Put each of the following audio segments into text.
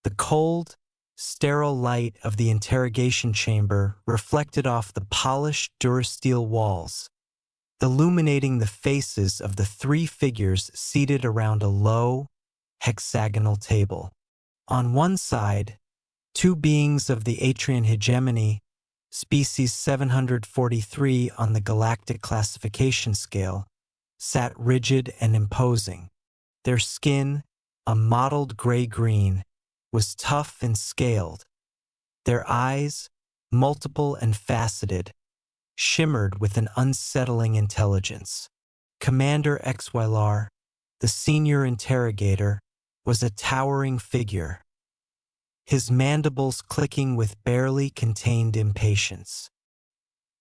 The cold, sterile light of the interrogation chamber reflected off the polished durasteel walls, illuminating the faces of the three figures seated around a low, hexagonal table. On one side, two beings of the Atrian hegemony, species 743 on the galactic classification scale, sat rigid and imposing. Their skin, a mottled gray-green, was tough and scaled. Their eyes, multiple and faceted, shimmered with an unsettling intelligence. Commander HFY, the senior interrogator, was a towering figure, his mandibles clicking with barely contained impatience.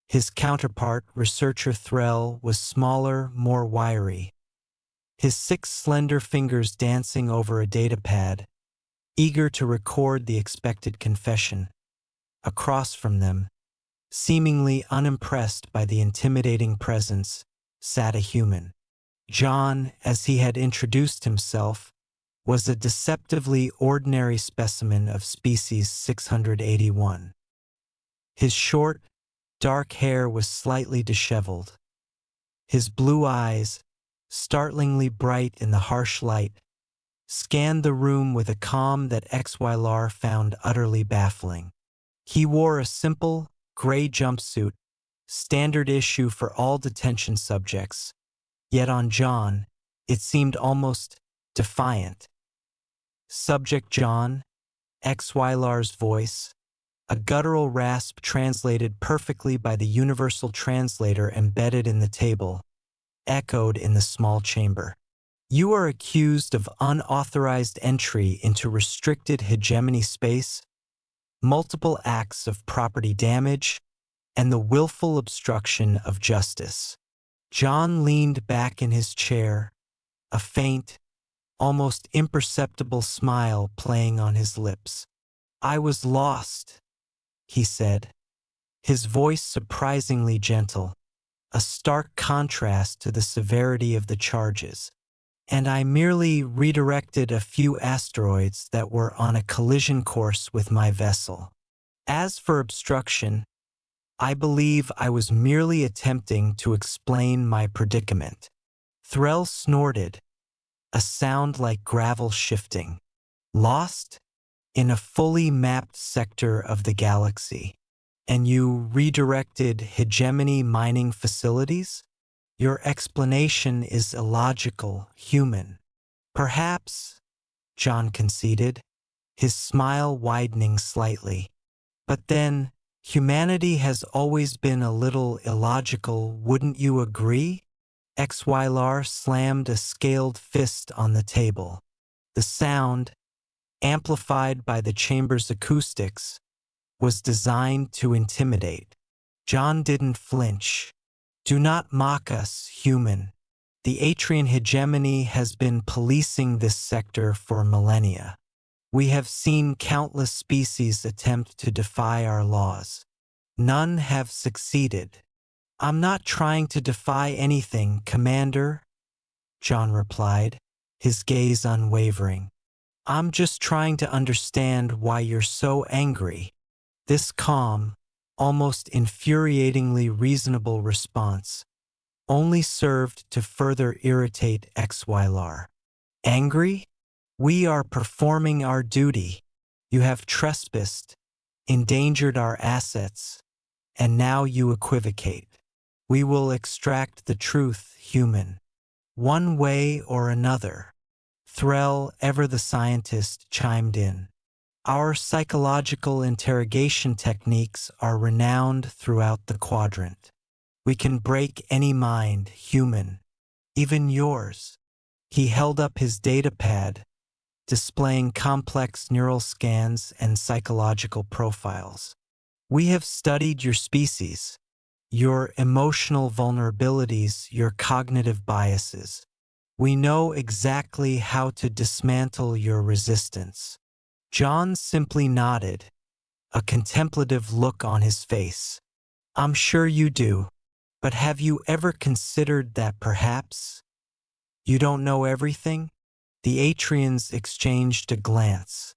His counterpart, researcher Threll, was smaller, more wiry, his 6 slender fingers dancing over a datapad, eager to record the expected confession. Across from them, seemingly unimpressed by the intimidating presence, sat a human. John, as he had introduced himself, was a deceptively ordinary specimen of species 681. His short, dark hair was slightly disheveled. His blue eyes, startlingly bright in the harsh light, scanned the room with a calm that HFY found utterly baffling. He wore a simple, gray jumpsuit, standard issue for all detention subjects, yet on John, it seemed almost defiant. Subject John, HFY's voice, a guttural rasp translated perfectly by the universal translator embedded in the table, echoed in the small chamber. You are accused of unauthorized entry into restricted hegemony space, multiple acts of property damage, and the willful obstruction of justice. John leaned back in his chair, a faint, almost imperceptible smile playing on his lips. I was lost, he said, his voice surprisingly gentle, a stark contrast to the severity of the charges. And I merely redirected a few asteroids that were on a collision course with my vessel. As for obstruction, I believe I was merely attempting to explain my predicament. Threll snorted, a sound like gravel shifting. Lost? In a fully mapped sector of the galaxy. And you redirected hegemony mining facilities? Your explanation is illogical, human. Perhaps, John conceded, his smile widening slightly. But then, humanity has always been a little illogical, wouldn't you agree? HFY slammed a scaled fist on the table. The sound, amplified by the chamber's acoustics, was designed to intimidate. John didn't flinch. Do not mock us, human. The Atrian hegemony has been policing this sector for millennia. We have seen countless species attempt to defy our laws. None have succeeded. I'm not trying to defy anything, Commander, John replied, his gaze unwavering. I'm just trying to understand why you're so angry. This calm, almost infuriatingly reasonable response only served to further irritate HFY. Angry? We are performing our duty. You have trespassed, endangered our assets, and now you equivocate. We will extract the truth, human. One way or another. Threll, ever the scientist, chimed in. Our psychological interrogation techniques are renowned throughout the quadrant. We can break any mind, human, even yours. He held up his datapad, displaying complex neural scans and psychological profiles. We have studied your species, your emotional vulnerabilities, your cognitive biases. We know exactly how to dismantle your resistance. John simply nodded, a contemplative look on his face. I'm sure you do, but have you ever considered that perhaps you don't know everything? The Atrians exchanged a glance.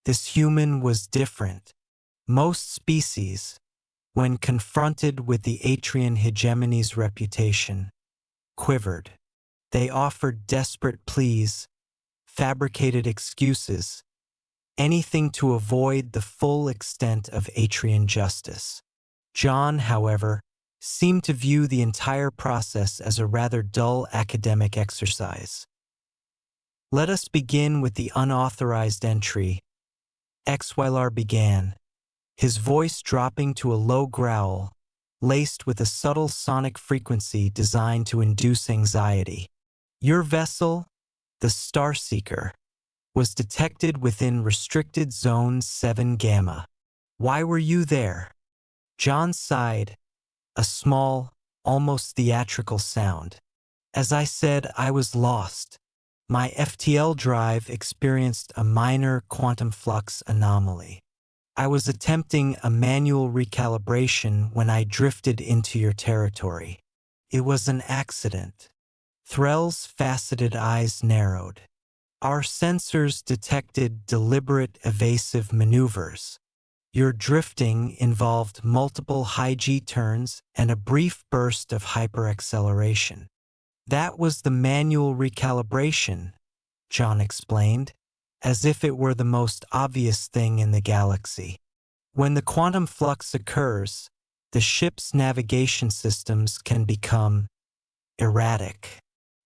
This human was different. Most species, when confronted with the Atrian hegemony's reputation, quivered. They offered desperate pleas, fabricated excuses, anything to avoid the full extent of Atrian justice. John, however, seemed to view the entire process as a rather dull academic exercise. Let us begin with the unauthorized entry. Xylar began, his voice dropping to a low growl, laced with a subtle sonic frequency designed to induce anxiety. Your vessel, the Starseeker, was detected within restricted zone 7 Gamma. Why were you there? John sighed, a small, almost theatrical sound. As I said, I was lost. My FTL drive experienced a minor quantum flux anomaly. I was attempting a manual recalibration when I drifted into your territory. It was an accident. Threll's faceted eyes narrowed. Our sensors detected deliberate evasive maneuvers. Your drifting involved multiple high-G turns and a brief burst of hyperacceleration. That was the manual recalibration, John explained, as if it were the most obvious thing in the galaxy. When the quantum flux occurs, the ship's navigation systems can become erratic.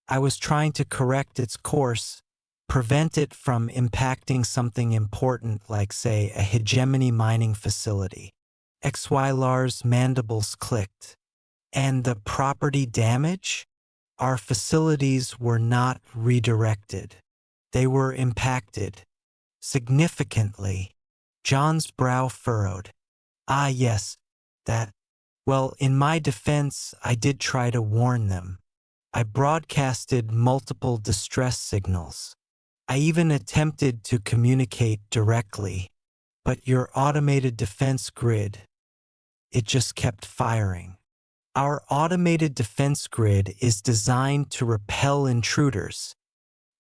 I was trying to correct its course, prevent it from impacting something important like, say, a hegemony mining facility. Xylar's mandibles clicked. And the property damage? Our facilities were not redirected. They were impacted. Significantly. John's brow furrowed. Ah, yes, that. Well, in my defense, I did try to warn them. I broadcasted multiple distress signals. I even attempted to communicate directly, but your automated defense grid, it just kept firing. Our automated defense grid is designed to repel intruders,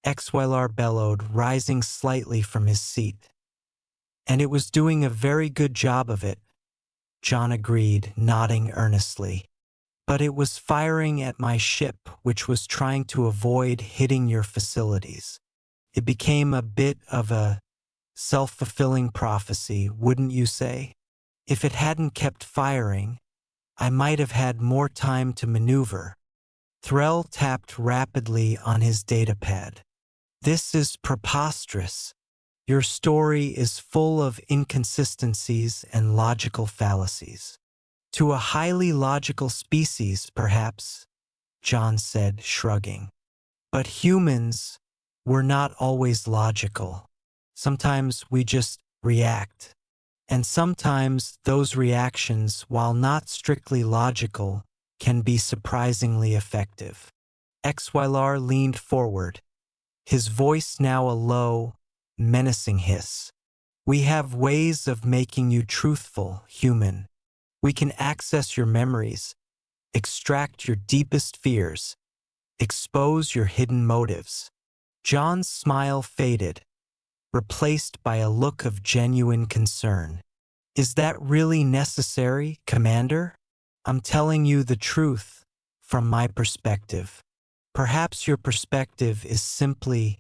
Xylar bellowed, rising slightly from his seat. And it was doing a very good job of it, John agreed, nodding earnestly. But it was firing at my ship, which was trying to avoid hitting your facilities. It became a bit of a self-fulfilling prophecy, wouldn't you say? If it hadn't kept firing, I might have had more time to maneuver. Threll tapped rapidly on his datapad. This is preposterous. Your story is full of inconsistencies and logical fallacies. To a highly logical species, perhaps, John said, shrugging. But humans, we're not always logical. Sometimes we just react. And sometimes those reactions, while not strictly logical, can be surprisingly effective. Xylar leaned forward, his voice now a low, menacing hiss. We have ways of making you truthful, human. We can access your memories, extract your deepest fears, expose your hidden motives. John's smile faded, replaced by a look of genuine concern. Is that really necessary, Commander? I'm telling you the truth, from my perspective. Perhaps your perspective is simply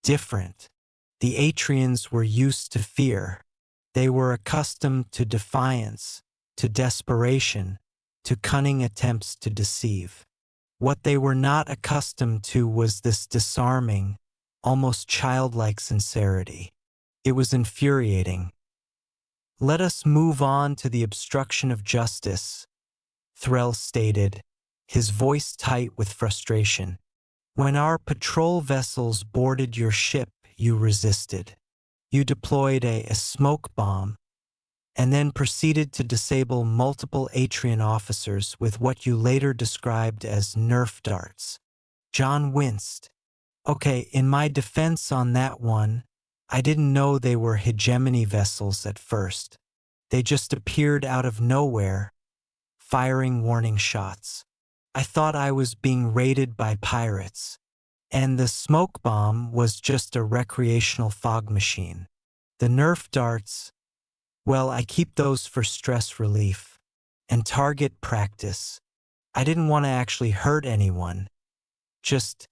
different. The Atrians were used to fear. They were accustomed to defiance, to desperation, to cunning attempts to deceive. What they were not accustomed to was this disarming, almost childlike sincerity. It was infuriating. Let us move on to the obstruction of justice, Threll stated, his voice tight with frustration. When our patrol vessels boarded your ship, you resisted. You deployed a smoke bomb, and then proceeded to disable multiple Atrian officers with what you later described as Nerf darts. John winced. Okay, in my defense on that one, I didn't know they were hegemony vessels at first. They just appeared out of nowhere, firing warning shots. I thought I was being raided by pirates, and the smoke bomb was just a recreational fog machine. The Nerf darts, well, I keep those for stress relief and target practice. I didn't want to actually hurt anyone, just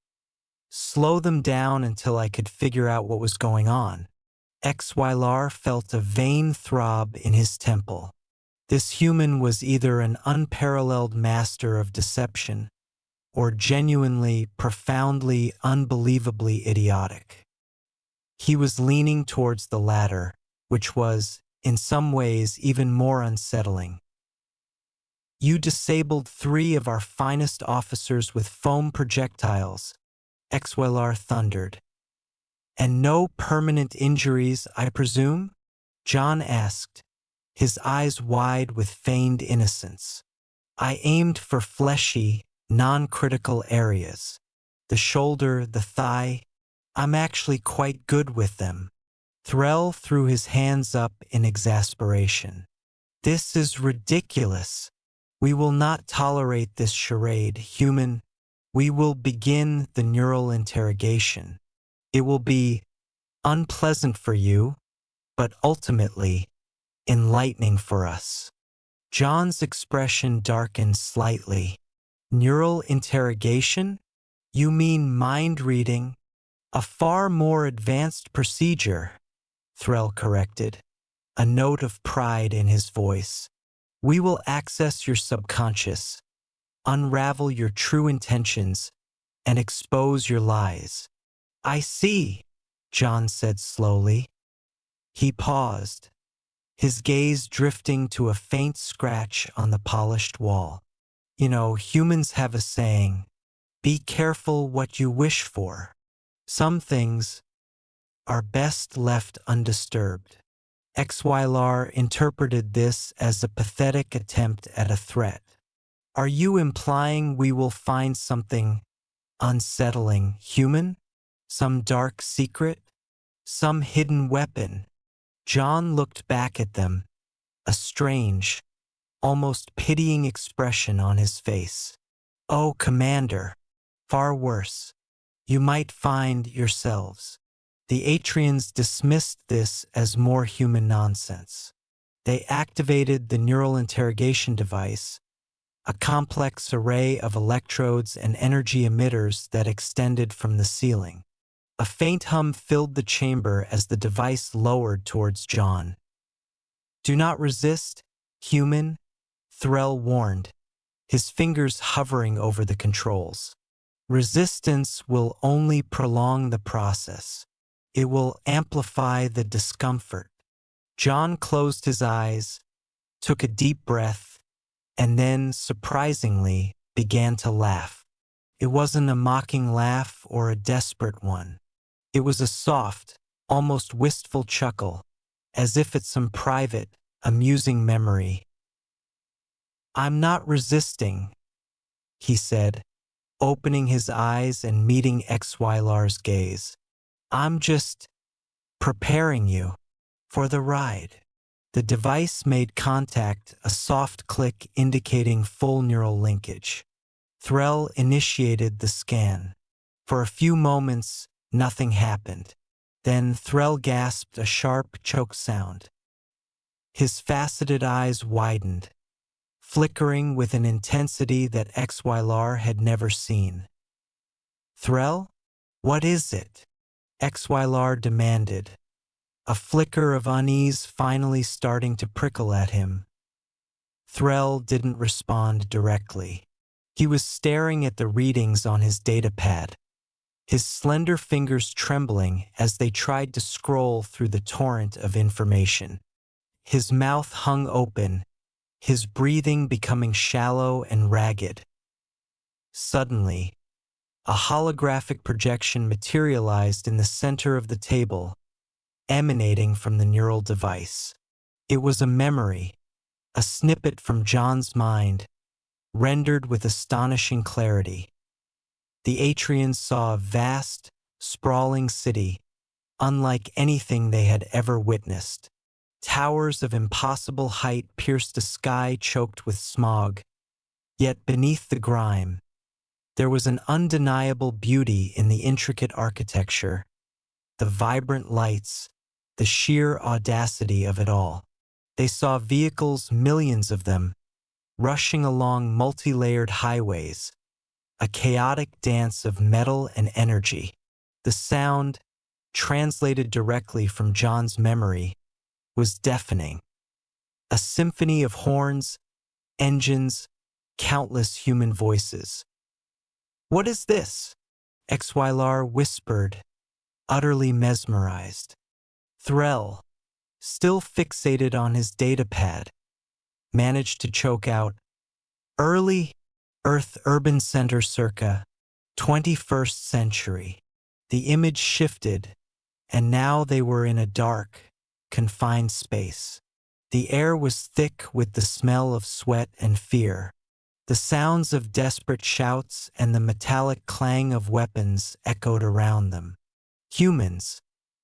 slow them down until I could figure out what was going on. Xylar felt a vain throb in his temple. This human was either an unparalleled master of deception or genuinely, profoundly, unbelievably idiotic. He was leaning towards the latter, which was, in some ways, even more unsettling. You disabled 3 of our finest officers with foam projectiles, Xylar thundered. And no permanent injuries, I presume? John asked, his eyes wide with feigned innocence. I aimed for fleshy, non-critical areas. The shoulder, the thigh. I'm actually quite good with them. Threll threw his hands up in exasperation. This is ridiculous. We will not tolerate this charade, human. We will begin the neural interrogation. It will be unpleasant for you, but ultimately enlightening for us. John's expression darkened slightly. Neural interrogation? You mean mind reading? A far more advanced procedure, Threll corrected, a note of pride in his voice. We will access your subconscious, unravel your true intentions, and expose your lies. I see, John said slowly. He paused, his gaze drifting to a faint scratch on the polished wall. You know, humans have a saying, be careful what you wish for. Some things are best left undisturbed. Xylar interpreted this as a pathetic attempt at a threat. Are you implying we will find something unsettling, human? Some dark secret? Some hidden weapon? John looked back at them, a strange, almost pitying expression on his face. Oh, Commander, far worse. You might find yourselves. The Atrians dismissed this as more human nonsense. They activated the neural interrogation device, a complex array of electrodes and energy emitters that extended from the ceiling. A faint hum filled the chamber as the device lowered towards John. Do not resist, human, Threll warned, his fingers hovering over the controls. Resistance will only prolong the process. It will amplify the discomfort. John closed his eyes, took a deep breath, and then, surprisingly, began to laugh. It wasn't a mocking laugh or a desperate one. It was a soft, almost wistful chuckle, as if at some private, amusing memory. I'm not resisting, he said, opening his eyes and meeting Xylar's gaze. I'm just preparing you for the ride. The device made contact, a soft click indicating full neural linkage. Threll initiated the scan. For a few moments, nothing happened. Then Threll gasped a sharp choke sound. His faceted eyes widened, flickering with an intensity that Xylar had never seen. Threll? What is it? Xylar demanded, a flicker of unease finally starting to prickle at him. Threll didn't respond directly. He was staring at the readings on his datapad, his slender fingers trembling as they tried to scroll through the torrent of information. His mouth hung open, his breathing becoming shallow and ragged. Suddenly, a holographic projection materialized in the center of the table, emanating from the neural device. It was a memory, a snippet from John's mind, rendered with astonishing clarity. The Atrians saw a vast, sprawling city, unlike anything they had ever witnessed. Towers of impossible height pierced a sky choked with smog, yet beneath the grime, there was an undeniable beauty in the intricate architecture, the vibrant lights, the sheer audacity of it all. They saw vehicles, millions of them, rushing along multi-layered highways, a chaotic dance of metal and energy. The sound, translated directly from John's memory, was deafening. A symphony of horns, engines, countless human voices. "What is this?" Xylar whispered, utterly mesmerized. Threll, still fixated on his datapad, managed to choke out, "Early Earth Urban Center circa 21st century." The image shifted, and now they were in a dark, confined space. The air was thick with the smell of sweat and fear. The sounds of desperate shouts and the metallic clang of weapons echoed around them. Humans,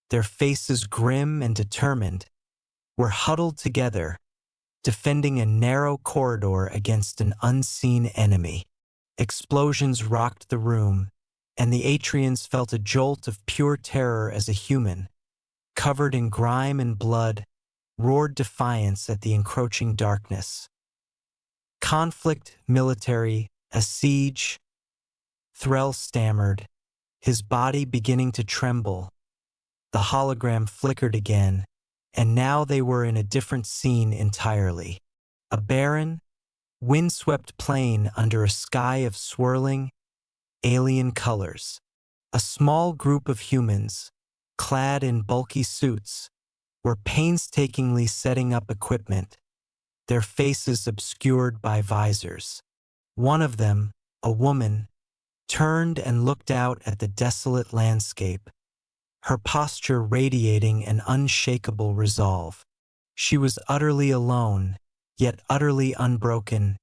their faces grim and determined, were huddled together, defending a narrow corridor against an unseen enemy. Explosions rocked the room, and the Atrians felt a jolt of pure terror as a human, covered in grime and blood, roared defiance at the encroaching darkness. "Conflict, military, a siege," Threll stammered, his body beginning to tremble. The hologram flickered again, and now they were in a different scene entirely. A barren, windswept plain under a sky of swirling, alien colors. A small group of humans, clad in bulky suits, were painstakingly setting up equipment, their faces obscured by visors. One of them, a woman, turned and looked out at the desolate landscape, her posture radiating an unshakable resolve. She was utterly alone, yet utterly unbroken.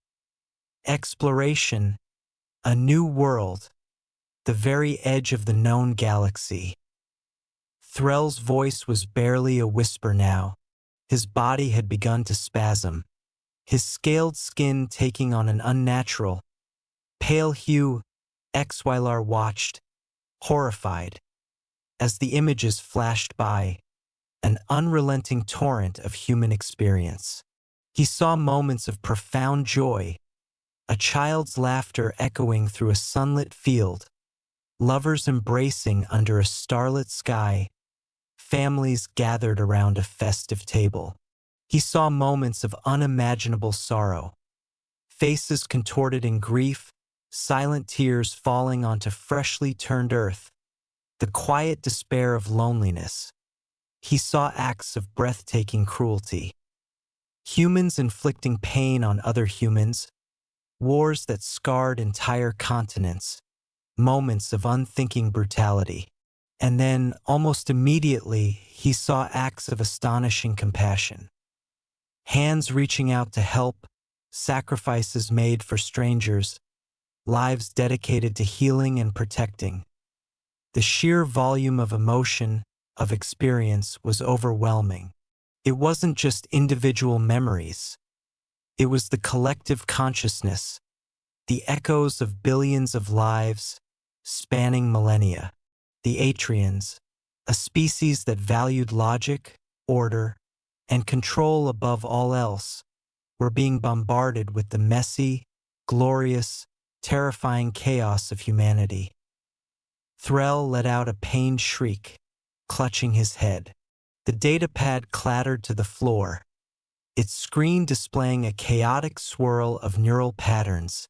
Exploration, a new world, the very edge of the known galaxy. Threll's voice was barely a whisper now. His body had begun to spasm, his scaled skin taking on an unnatural, pale hue. Xylar watched, horrified, as the images flashed by, an unrelenting torrent of human experience. He saw moments of profound joy, a child's laughter echoing through a sunlit field, lovers embracing under a starlit sky, families gathered around a festive table. He saw moments of unimaginable sorrow, faces contorted in grief, silent tears falling onto freshly turned earth, the quiet despair of loneliness. He saw acts of breathtaking cruelty, humans inflicting pain on other humans, wars that scarred entire continents, moments of unthinking brutality. And then, almost immediately, he saw acts of astonishing compassion. Hands reaching out to help, sacrifices made for strangers, lives dedicated to healing and protecting. The sheer volume of emotion, of experience, was overwhelming. It wasn't just individual memories. It was the collective consciousness, the echoes of billions of lives, spanning millennia. The Atrians, a species that valued logic, order, and control above all else, were being bombarded with the messy, glorious, terrifying chaos of humanity. Threll let out a pained shriek, clutching his head. The datapad clattered to the floor, its screen displaying a chaotic swirl of neural patterns,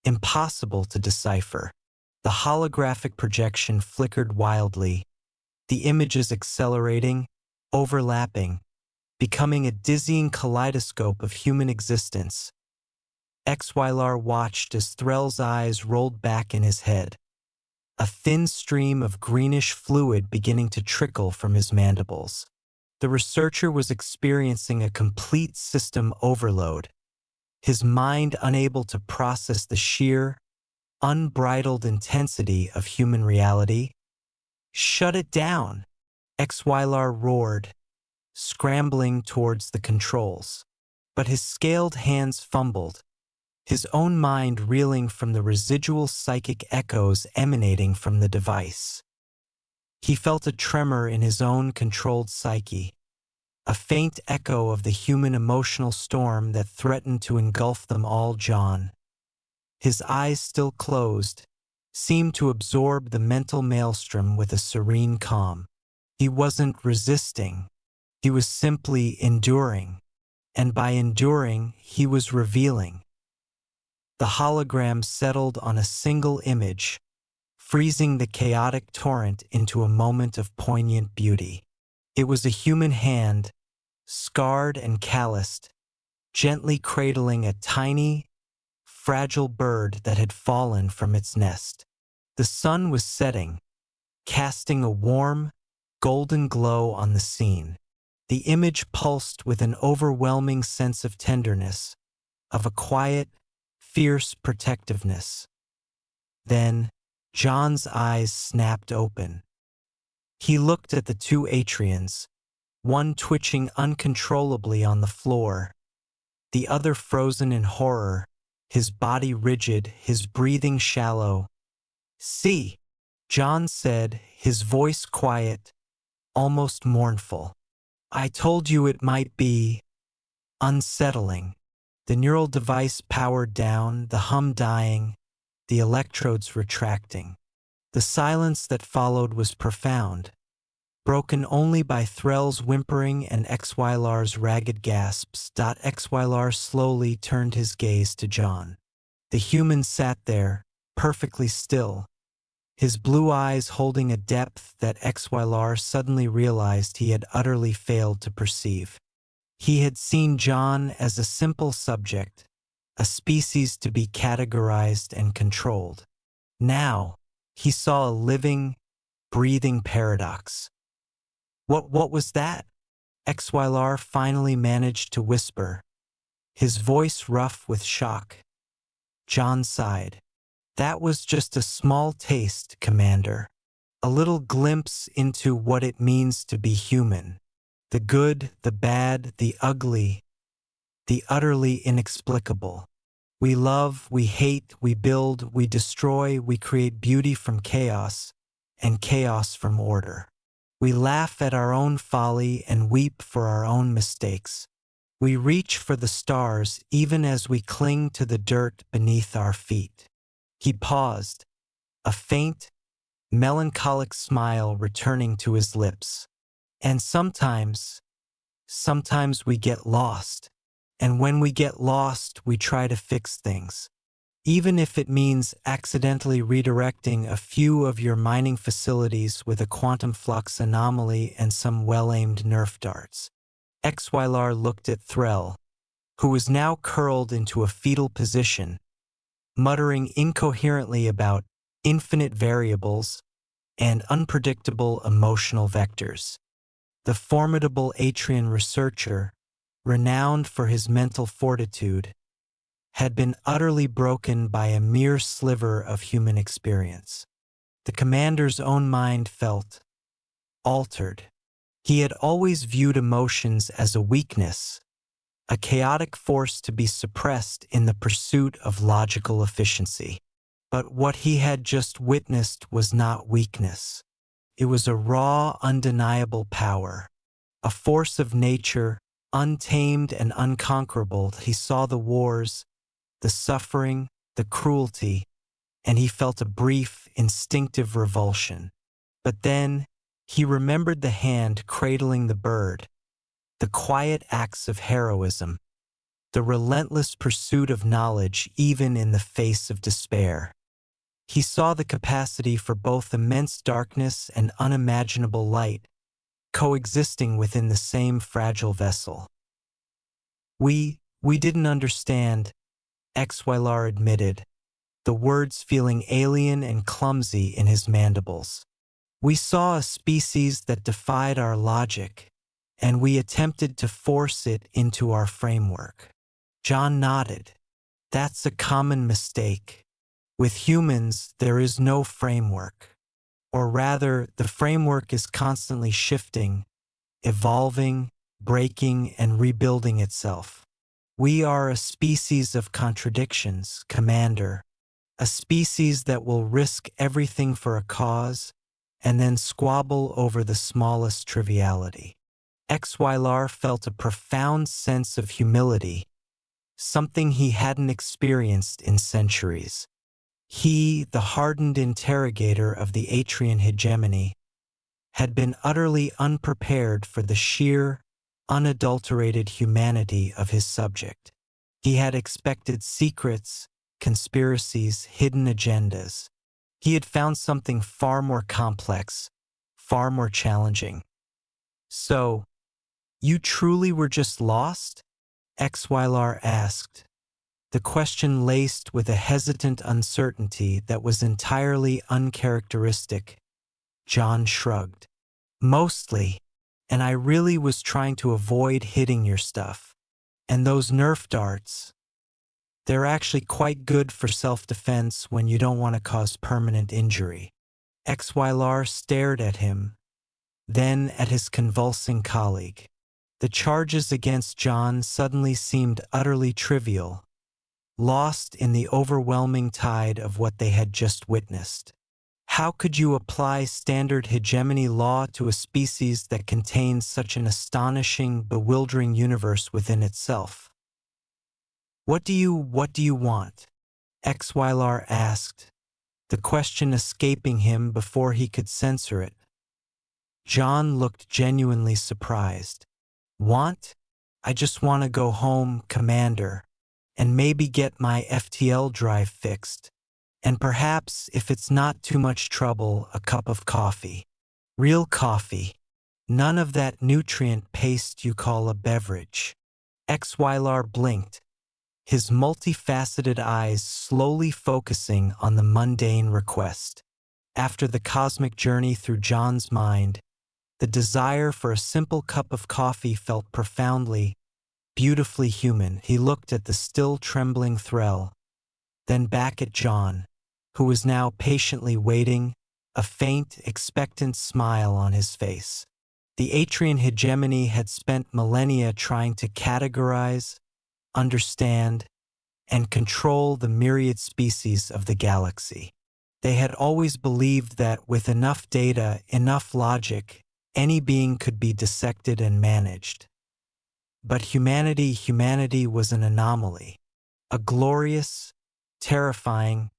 impossible to decipher. The holographic projection flickered wildly, the images accelerating, overlapping, becoming a dizzying kaleidoscope of human existence. Xylar watched as Threll's eyes rolled back in his head, a thin stream of greenish fluid beginning to trickle from his mandibles. The researcher was experiencing a complete system overload, his mind unable to process the sheer, unbridled intensity of human reality. "Shut it down!" Xylar roared, scrambling towards the controls. But his scaled hands fumbled, his own mind reeling from the residual psychic echoes emanating from the device. He felt a tremor in his own controlled psyche, a faint echo of the human emotional storm that threatened to engulf them all. John, his eyes still closed, seemed to absorb the mental maelstrom with a serene calm. He wasn't resisting, he was simply enduring, and by enduring, he was revealing. The hologram settled on a single image, freezing the chaotic torrent into a moment of poignant beauty. It was a human hand, scarred and calloused, gently cradling a tiny, fragile bird that had fallen from its nest. The sun was setting, casting a warm, golden glow on the scene. The image pulsed with an overwhelming sense of tenderness, of a quiet, fierce protectiveness. Then, John's eyes snapped open. He looked at the two Atrians, one twitching uncontrollably on the floor, the other frozen in horror, his body rigid, his breathing shallow. "See," John said, his voice quiet, almost mournful. "I told you it might be unsettling." The neural device powered down, the hum dying, the electrodes retracting. The silence that followed was profound, broken only by Threll's whimpering and Xylar's ragged gasps. Xylar slowly turned his gaze to John. The human sat there, perfectly still, his blue eyes holding a depth that Xylar suddenly realized he had utterly failed to perceive. He had seen John as a simple subject, a species to be categorized and controlled. Now, he saw a living, breathing paradox. What was that?" Xylar finally managed to whisper, his voice rough with shock. John sighed. "That was just a small taste, Commander. A little glimpse into what it means to be human. The good, the bad, the ugly, the utterly inexplicable. We love, we hate, we build, we destroy, we create beauty from chaos, and chaos from order. We laugh at our own folly and weep for our own mistakes. We reach for the stars even as we cling to the dirt beneath our feet." He paused, a faint, melancholic smile returning to his lips. "And sometimes we get lost. And when we get lost, we try to fix things. Even if it means accidentally redirecting a few of your mining facilities with a quantum flux anomaly and some well-aimed Nerf darts." Xylar looked at Threll, who was now curled into a fetal position, muttering incoherently about infinite variables and unpredictable emotional vectors. The formidable Atrian researcher, renowned for his mental fortitude, had been utterly broken by a mere sliver of human experience. The commander's own mind felt altered. He had always viewed emotions as a weakness, a chaotic force to be suppressed in the pursuit of logical efficiency. But what he had just witnessed was not weakness. It was a raw, undeniable power, a force of nature, untamed and unconquerable. He saw the wars, the suffering, the cruelty, and he felt a brief, instinctive revulsion. But then, he remembered the hand cradling the bird, the quiet acts of heroism, the relentless pursuit of knowledge even in the face of despair. He saw the capacity for both immense darkness and unimaginable light, coexisting within the same fragile vessel. We didn't understand," Xylar admitted, the words feeling alien and clumsy in his mandibles. "We saw a species that defied our logic, and we attempted to force it into our framework." John nodded. "That's a common mistake. With humans, there is no framework. Or rather, the framework is constantly shifting, evolving, breaking, and rebuilding itself. We are a species of contradictions, Commander, a species that will risk everything for a cause and then squabble over the smallest triviality. Xylar felt a profound sense of humility, something he hadn't experienced in centuries. He, the hardened interrogator of the Atrian hegemony, had been utterly unprepared for the sheer, unadulterated humanity of his subject. He had expected secrets, conspiracies, hidden agendas. He had found something far more complex, far more challenging. "So, you truly were just lost?" Xylar asked, the question laced with a hesitant uncertainty that was entirely uncharacteristic. John shrugged. "Mostly, and I really was trying to avoid hitting your stuff. And those Nerf darts, they're actually quite good for self-defense when you don't want to cause permanent injury." Xylar stared at him, then at his convulsing colleague. The charges against John suddenly seemed utterly trivial, lost in the overwhelming tide of what they had just witnessed. How could you apply standard hegemony law to a species that contains such an astonishing, bewildering universe within itself? What do you want?" Xylar asked, the question escaping him before he could censor it. John looked genuinely surprised. "Want? I just want to go home, Commander, and maybe get my FTL drive fixed. And perhaps, if it's not too much trouble, a cup of coffee. Real coffee. None of that nutrient paste you call a beverage." Xylar blinked, his multifaceted eyes slowly focusing on the mundane request. After the cosmic journey through John's mind, the desire for a simple cup of coffee felt profoundly, beautifully human. He looked at the still trembling Threll, then back at John, who was now patiently waiting, a faint, expectant smile on his face. The Atrian hegemony had spent millennia trying to categorize, understand, and control the myriad species of the galaxy. They had always believed that with enough data, enough logic, any being could be dissected and managed. But humanity was an anomaly, a glorious, terrifying,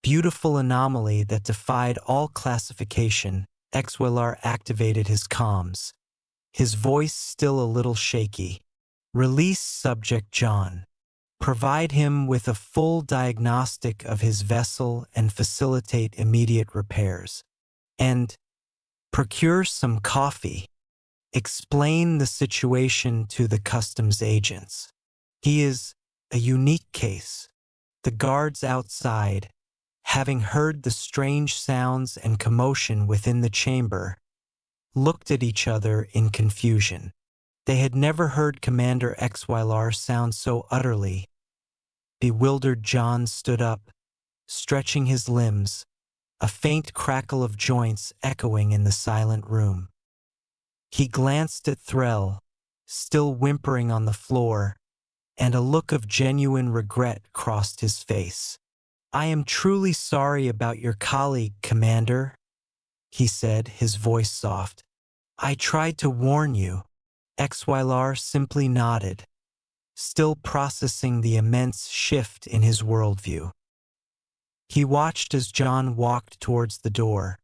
beautiful anomaly that defied all classification. Xylar activated his comms, his voice still a little shaky. "Release subject John. Provide him with a full diagnostic of his vessel and facilitate immediate repairs. And procure some coffee. Explain the situation to the customs agents. He is a unique case." The guards outside, having heard the strange sounds and commotion within the chamber, looked at each other in confusion. They had never heard Commander Xylar sound so utterly. Bewildered John stood up, stretching his limbs, a faint crackle of joints echoing in the silent room. He glanced at Threll, still whimpering on the floor, and a look of genuine regret crossed his face. "I am truly sorry about your colleague, Commander," he said, his voice soft. "I tried to warn you." Xylar simply nodded, still processing the immense shift in his worldview. He watched as John walked towards the door,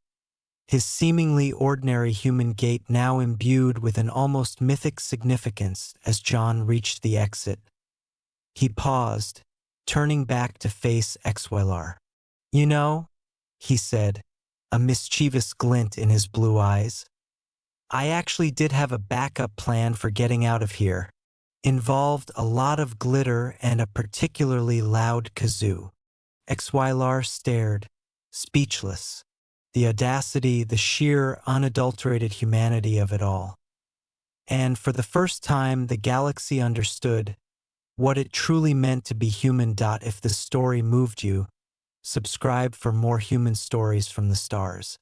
his seemingly ordinary human gait now imbued with an almost mythic significance. As John reached the exit, he paused, turning back to face Xylar. "You know," he said, a mischievous glint in his blue eyes, "I actually did have a backup plan for getting out of here. Involved a lot of glitter and a particularly loud kazoo." Xylar stared, speechless. The audacity, the sheer, unadulterated humanity of it all. And for the first time, the galaxy understood what it truly meant to be human. If the story moved you, subscribe for more human stories from the stars.